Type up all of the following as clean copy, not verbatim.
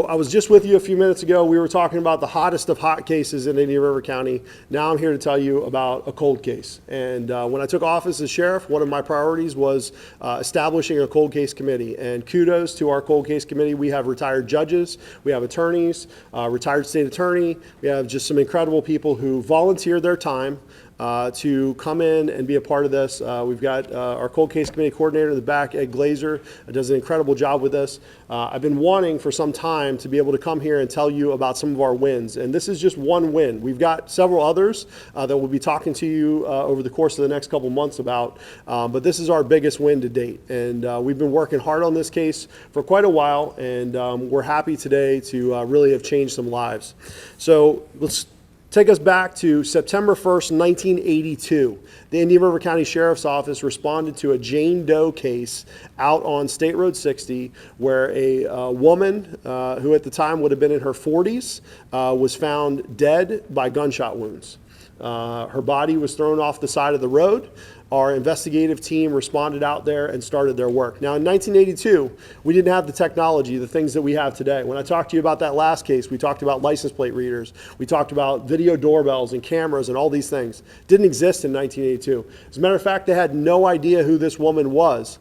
I was just with you a few minutes ago. We were talking about the hottest of hot cases in Indian River County. Now I'm here to tell you about a cold case. And when I took office as sheriff, one of my priorities was establishing a cold case committee. And kudos to our cold case committee. We have retired judges, we have attorneys, retired state attorney. We have just some incredible people who volunteer their time to come in and be a part of this. We've got our cold case committee coordinator in the back, Ed Glazer, does an incredible job with this. I've been wanting for some time to be able to come here and tell you about some of our wins, and this is just one win. We've got several others that we'll be talking to you over the course of the next couple months about, but this is our biggest win to date, and we've been working hard on this case for quite a while, and we're happy today to really have changed some lives. So let's take us back to September 1st, 1982. The Indian River County Sheriff's Office responded to a Jane Doe case out on State Road 60 where a woman who at the time would have been in her 40s was found dead by gunshot wounds. Her body was thrown off the side of the road. Our investigative team responded out there and started their work. Now in 1982, we didn't have the technology, the things that we have today. When I talked to you about that last case, we talked about license plate readers. We talked about video doorbells and cameras and all these things. Didn't exist in 1982. As a matter of fact, they had no idea who this woman was.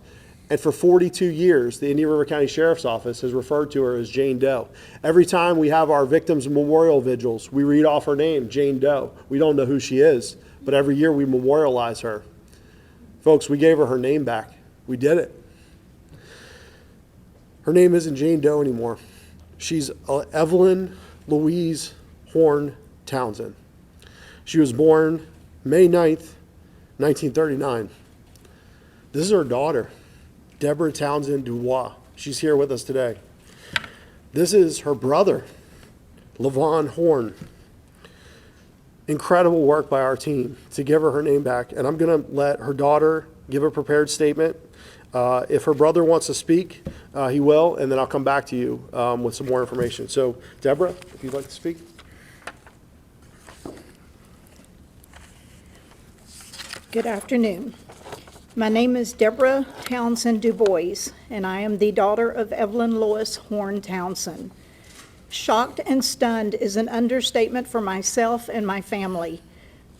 And for 42 years, the Indian River County Sheriff's Office has referred to her as Jane Doe. Every time we have our victims' memorial vigils, we read off her name, Jane Doe. We don't know who she is, but every year we memorialize her. Folks, we gave her name back. We did it. Her name isn't Jane Doe anymore. She's Evelyn Louise Horn Townsend. She was born May 9th, 1939. This is her daughter, Deborah Townsend Dubois. She's here with us today. This is her brother, Levon Horn. Incredible work by our team to give her name back. And I'm going to let her daughter give a prepared statement. If her brother wants to speak, he will, and then I'll come back to you with some more information. So, Deborah, if you'd like to speak. Good afternoon. My name is Deborah Townsend Dubois, and I am the daughter of Evelyn Lois Horn Townsend. Shocked and stunned is an understatement for myself and my family.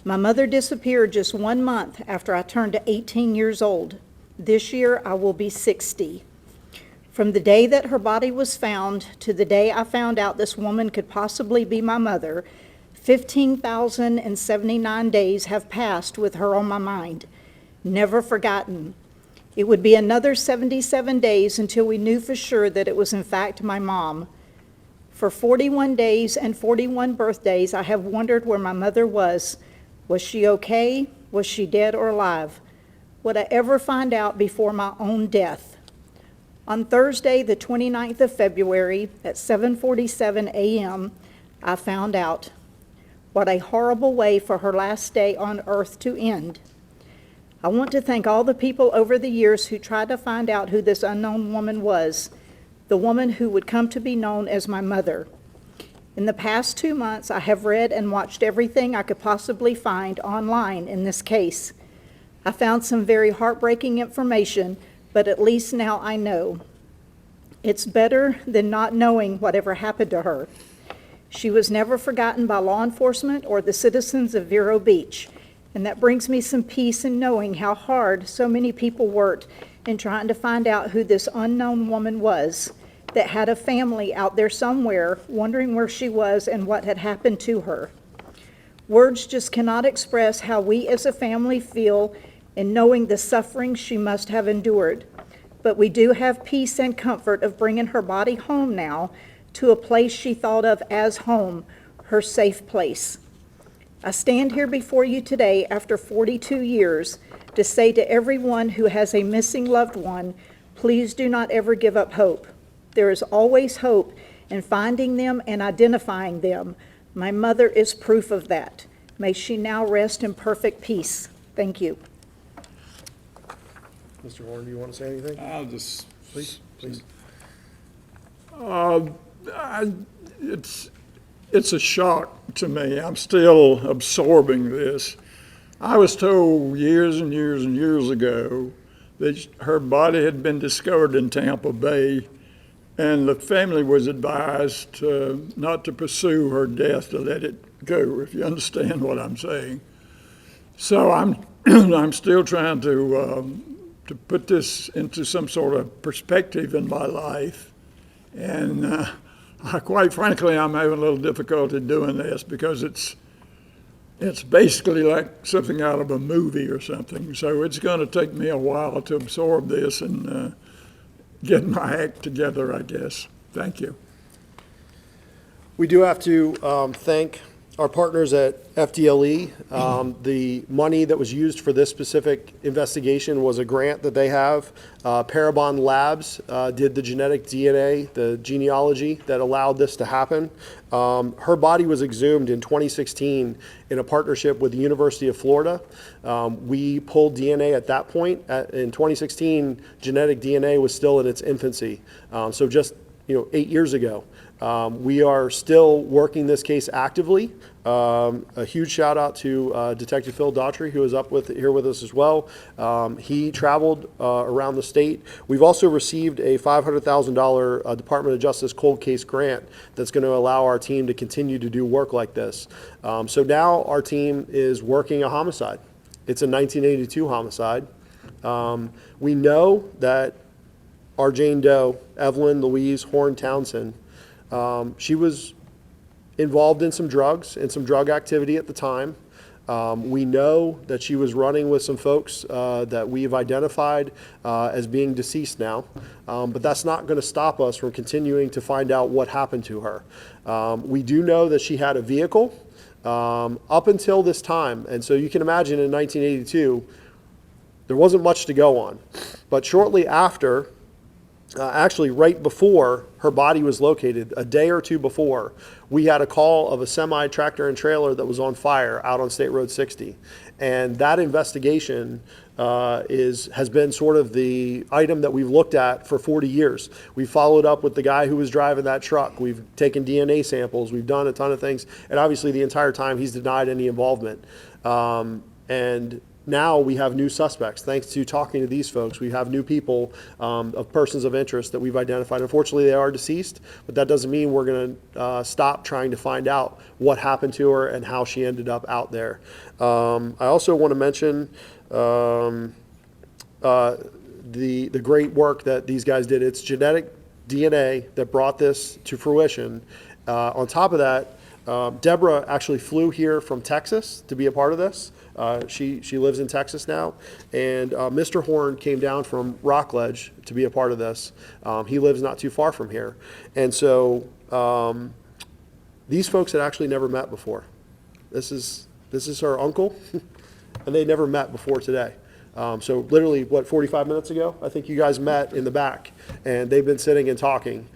My mother disappeared just 1 month after I turned 18 years old. This year I will be 60. From the day that her body was found to the day I found out this woman could possibly be my mother, 15,079 days have passed with her on my mind. Never forgotten. It would be another 77 days until we knew for sure that it was in fact my mom. For 41 days and 41 birthdays, I have wondered where my mother was. Was she okay? Was she dead or alive? Would I ever find out before my own death? On Thursday, the 29th of February at 7:47 a.m., I found out. What a horrible way for her last day on earth to end. I want to thank all the people over the years who tried to find out who this unknown woman was. The woman who would come to be known as my mother. In the past 2 months, I have read and watched everything I could possibly find online in this case. I found some very heartbreaking information, but at least now I know. It's better than not knowing whatever happened to her. She was never forgotten by law enforcement or the citizens of Vero Beach, and that brings me some peace in knowing how hard so many people worked in trying to find out who this unknown woman was that had a family out there somewhere wondering where she was and what had happened to her. Words just cannot express how we as a family feel in knowing the suffering she must have endured. But we do have peace and comfort of bringing her body home now to a place she thought of as home, her safe place. I stand here before you today after 42 years to say to everyone who has a missing loved one, please do not ever give up hope. There is always hope in finding them and identifying them. My mother is proof of that. May she now rest in perfect peace. Thank you. Mr. Horn, do you want to say anything? I'll just, Please. it's a shock to me. I'm still absorbing this. I was told years and years and years ago that her body had been discovered in Tampa Bay And the family was advised not to pursue her death, to let it go, if you understand what I'm saying. So I'm, I'm still trying to put this into some sort of perspective in my life. And quite frankly, I'm having a little difficulty doing this because it's basically like something out of a movie or something. So it's going to take me a while to absorb this and get my act together, I guess. Thank you. We do have to thank our partners at FDLE. The money that was used for this specific investigation was a grant that they have. Parabon Labs did the genetic DNA, the genealogy that allowed this to happen. Her body was exhumed in 2016 in a partnership with the University of Florida. We pulled DNA at that point. In 2016, genetic DNA was still in its infancy. So just 8 years ago. We are still working this case actively. A huge shout out to Detective Phil Daughtry, who is here with us as well. He traveled around the state. We've also received a $500,000 Department of Justice cold case grant that's going to allow our team to continue to do work like this. So now our team is working a homicide. It's a 1982 homicide. We know that our Jane Doe, Evelyn Louise Horn Townsend, she was involved in some drugs and some drug activity at the time. We know that she was running with some folks that we've identified as being deceased now, but that's not going to stop us from continuing to find out what happened to her. We do know that she had a vehicle up until this time, and so you can imagine in 1982, there wasn't much to go on. But shortly after, actually right before her body was located, a day or two before, we had a call of a semi tractor and trailer that was on fire out on State Road 60. And that investigation has been sort of the item that we've looked at for 40 years. We followed up with the guy who was driving that truck. We've taken DNA samples. We've done a ton of things. And obviously the entire time he's denied any involvement. And now we have new suspects. Thanks to talking to these folks, we have new people of persons of interest that we've identified. Unfortunately, they are deceased, but that doesn't mean we're going to stop trying to find out what happened to her and how she ended up out there. I also want to mention the great work that these guys did. It's genetic DNA that brought this to fruition. On top of that, Deborah actually flew here from Texas to be a part of this. She lives in Texas now, and Mr. Horn came down from Rockledge to be a part of this. He lives not too far from here, and so these folks had actually never met before. This is her uncle, and they never met before today. So literally, 45 minutes ago, I think you guys met in the back, and they've been sitting and talking.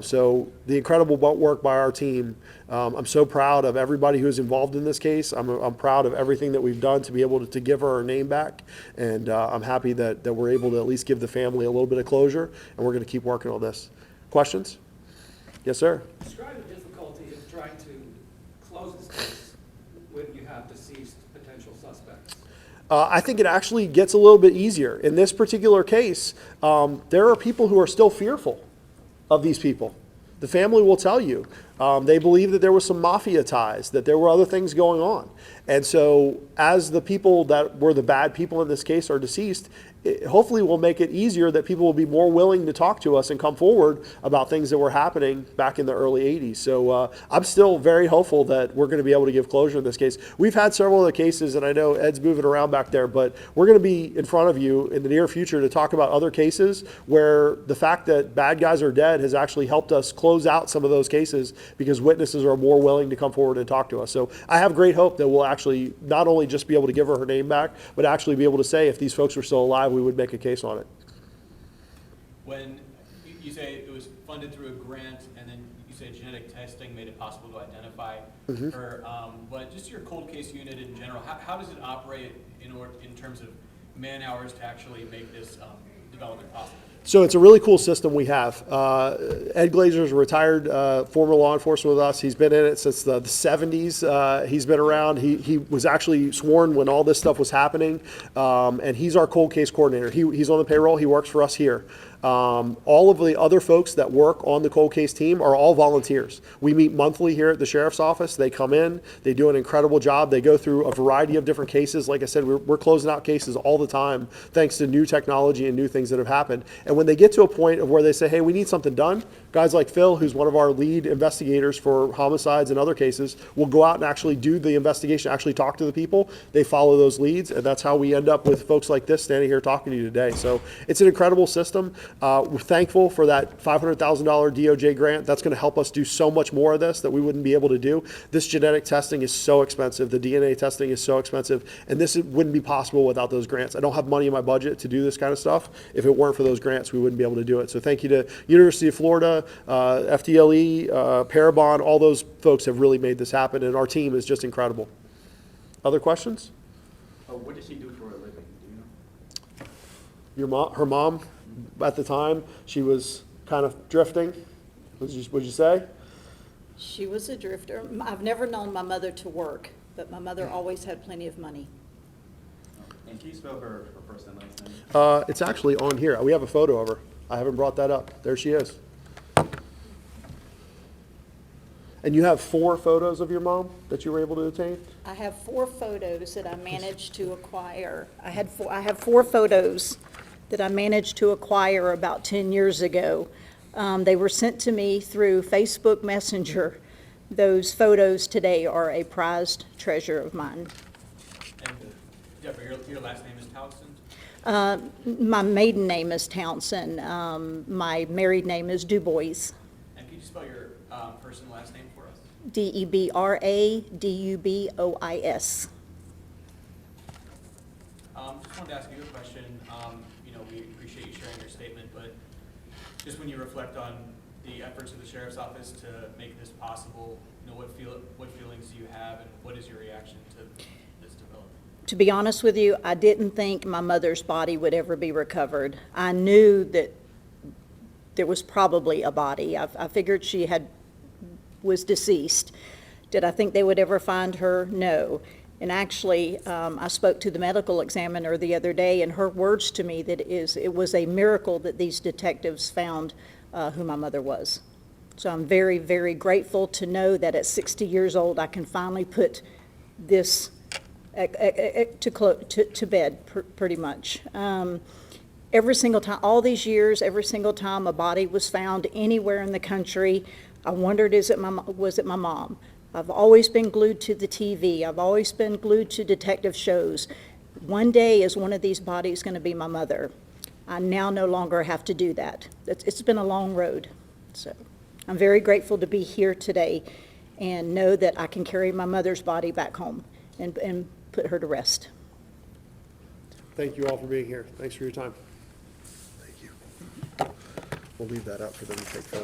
So the incredible work by our team. I'm so proud of everybody who's involved in this case. I'm proud of everything that we've done to be able to give her name back. And I'm happy that we're able to at least give the family a little bit of closure. And we're going to keep working on this. Questions? Yes, sir. Describe the difficulty of trying to close this case when you have deceased potential suspects. I think it actually gets a little bit easier. In this particular case, there are people who are still fearful of these people. The family will tell you. They believe that there was some mafia ties, that there were other things going on. And so as the people that were the bad people in this case are deceased, it hopefully will make it easier that people will be more willing to talk to us and come forward about things that were happening back in the early 80s. So I'm still very hopeful that we're going to be able to give closure in this case. We've had several other cases, and I know Ed's moving around back there, but we're going to be in front of you in the near future to talk about other cases where the fact that bad guys are dead has actually helped us close out some of those cases because witnesses are more willing to come forward and talk to us. So I have great hope that we'll actually not only just be able to give her name back, but actually be able to say if these folks were still alive, we would make a case on it. When you say it was funded through a grant, and then you say genetic testing made it possible to identify her, but just your cold case unit in general, how does it operate in terms of man hours to actually make this development possible? So it's a really cool system we have. Ed Glazer is a retired former law enforcement with us. He's been in it since the 70s. He's been around. He was actually sworn when all this stuff was happening, and he's our cold case coordinator. He's on the payroll. He works for us here. All of the other folks that work on the cold case team are all volunteers. We meet monthly here at the sheriff's office. They come in, they do an incredible job. They go through a variety of different cases. Like I said, we're closing out cases all the time thanks to new technology and new things that have happened. And when they get to a point of where they say, hey, we need something done, guys like Phil, who's one of our lead investigators for homicides and other cases, will go out and actually do the investigation, actually talk to the people. They follow those leads, and that's how we end up with folks like this standing here talking to you today. So it's an incredible system. We're thankful for that $500,000 DOJ grant. That's going to help us do so much more of this that we wouldn't be able to do. This genetic testing is so expensive. The DNA testing is so expensive, and this wouldn't be possible without those grants. I don't have money in my budget to do this kind of stuff. If it weren't for those grants, we wouldn't be able to do it. So thank you to University of Florida, FDLE, Parabon. All those folks have really made this happen, and our team is just incredible. Other questions? What does she do for a living? Do you know? Your mom, her mom, at the time, she was kind of drifting. Would you say? She was a drifter. I've never known my mother to work, but my mother always had plenty of money. And can you spell her first and last name? It's actually on here. We have a photo of her. I haven't brought that up. There she is. And you have 4 photos of your mom that you were able to obtain? I have 4 photos that I managed to acquire. I have 4 photos that I managed to acquire about 10 years ago. They were sent to me through Facebook Messenger. Those photos today are a prized treasure of mine. And Deborah, your last name is Townsend? My maiden name is Townsend. My married name is Du Bois. And can you spell your first and last name for us? Debradubois. Just wanted to ask you a question. We appreciate you sharing your statement, but just when you reflect on the efforts of the sheriff's office to make this possible, what feelings do you have, and what is your reaction to this development? To be honest with you, I didn't think my mother's body would ever be recovered. I knew that there was probably a body. I figured she was deceased. Did I think they would ever find her? No. And actually, I spoke to the medical examiner the other day, and her words to me that it was a miracle that these detectives found who my mother was. So I'm very, very grateful to know that at 60 years old, I can finally put this to bed, pretty much. Every single time, all these years, every single time a body was found anywhere in the country, I wondered, was it my mom? I've always been glued to the TV. I've always been glued to detective shows. One day, is one of these bodies going to be my mother? I now no longer have to do that. It's been a long road. So I'm very grateful to be here today and know that I can carry my mother's body back home and put her to rest. Thank you all for being here. Thanks for your time. Thank you. We'll leave that up for them to take photos.